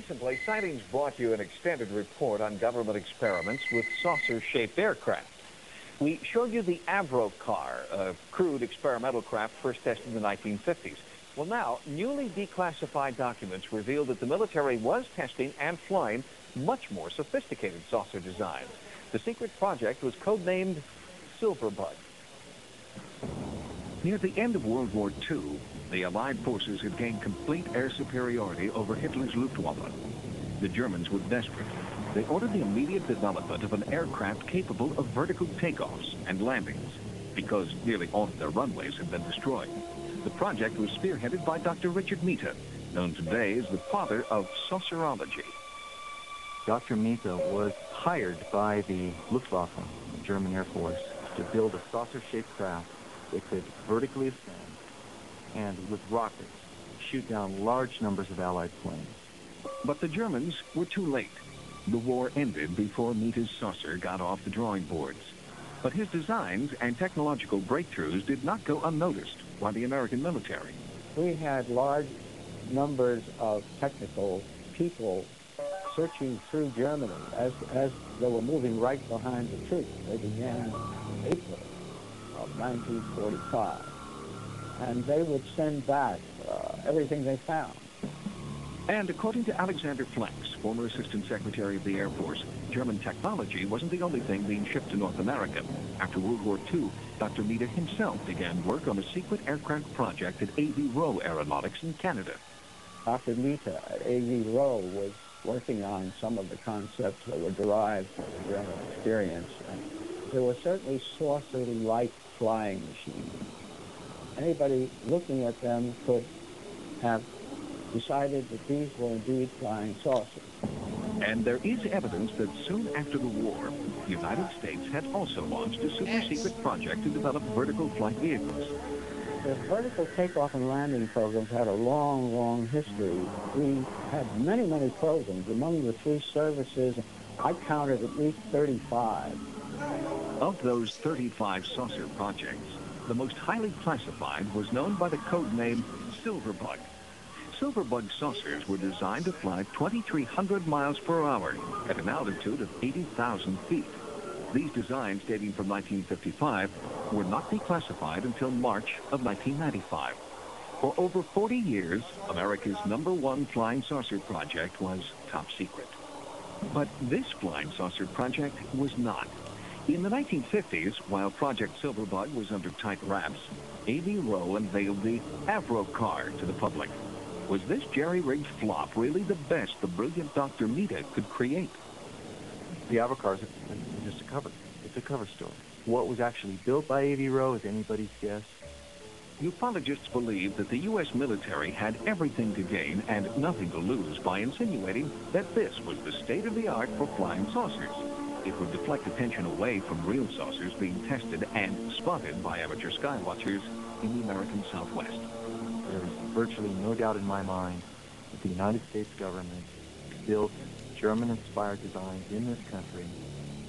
Recently, sightings brought you an extended report on government experiments with saucer-shaped aircraft. We showed you the Avro car, a crude experimental craft first tested in the 1950s. Well, now, newly declassified documents reveal that the military was testing and flying much more sophisticated saucer designs. The secret project was codenamed Silverbug. Near the end of World War II, the Allied forces had gained complete air superiority over Hitler's Luftwaffe. The Germans were desperate. They ordered the immediate development of an aircraft capable of vertical takeoffs and landings, because nearly all of their runways had been destroyed. The project was spearheaded by Dr. Richard Mita, known today as the father of saucerology. Dr. Mita was hired by the Luftwaffe, the German Air Force, to build a saucer-shaped craft that could vertically ascend and, with rockets, shoot down large numbers of Allied planes. But the Germans were too late. The war ended before Mita's saucer got off the drawing boards. But his designs and technological breakthroughs did not go unnoticed by the American military. We had large numbers of technical people searching through Germany as they were moving right behind the troops. They began in April of 1945. And they would send back everything they found. And according to Alexander Flex, former Assistant Secretary of the Air Force, German technology wasn't the only thing being shipped to North America. After World War II, Dr. Mita himself began work on a secret aircraft project at A.V. Rowe Aeronautics in Canada. Dr. Mita at A.V. Rowe was working on some of the concepts that were derived from the German experience. And there were certainly saucer-like flying machines. Anybody looking at them could have decided that these were indeed flying saucers. And there is evidence that soon after the war, the United States had also launched a super-secret project to develop vertical flight vehicles. The vertical takeoff and landing programs had a long, long history. We had many, many programs. Among the three services, I counted at least 35. Of those 35 saucer projects, the most highly classified was known by the code name Silverbug. Silverbug saucers were designed to fly 2,300 miles per hour at an altitude of 80,000 feet. These designs, dating from 1955, were not declassified until March of 1995. For over 40 years, America's #1 flying saucer project was top secret. But this flying saucer project was not. In the 1950s, while Project Silverbug was under tight wraps, A.V. Rowe unveiled the Avro car to the public. Was this jerry-rigged flop really the best the brilliant Dr. Mita could create? The Avro car is just a cover. It's a cover story. What was actually built by A.V. Rowe is anybody's guess. Ufologists believe that the U.S. military had everything to gain and nothing to lose by insinuating that this was the state-of-the-art for flying saucers. It would deflect attention away from real saucers being tested and spotted by amateur skywatchers in the American Southwest. There is virtually no doubt in my mind that the United States government built German-inspired designs in this country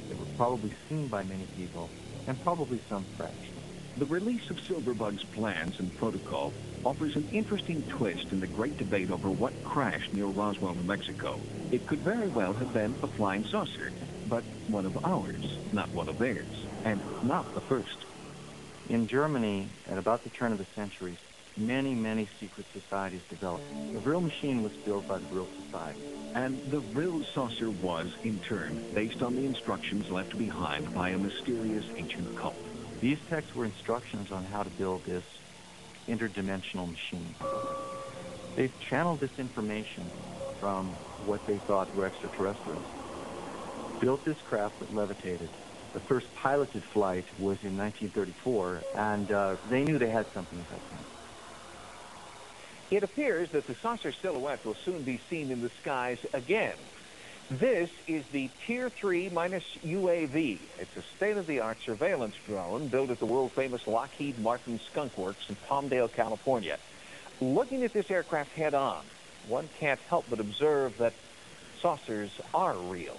that were probably seen by many people, and probably some crashed. The release of Silverbug's plans and protocol offers an interesting twist in the great debate over what crashed near Roswell, New Mexico. It could very well have been a flying saucer, but one of ours, not one of theirs, and not the first. In Germany, at about the turn of the century, many, many secret societies developed. The Vril machine was built by the Vril Society. And the Vril saucer was, in turn, based on the instructions left behind by a mysterious ancient cult. These texts were instructions on how to build this interdimensional machine. They've channeled this information from what they thought were extraterrestrials. Built this craft that levitated. The first piloted flight was in 1934, and they knew they had something at that time. It appears that the saucer silhouette will soon be seen in the skies again. This is the Tier 3 minus UAV. It's a state-of-the-art surveillance drone built at the world-famous Lockheed Martin Skunk Works in Palmdale, California. Looking at this aircraft head-on, one can't help but observe that saucers are real.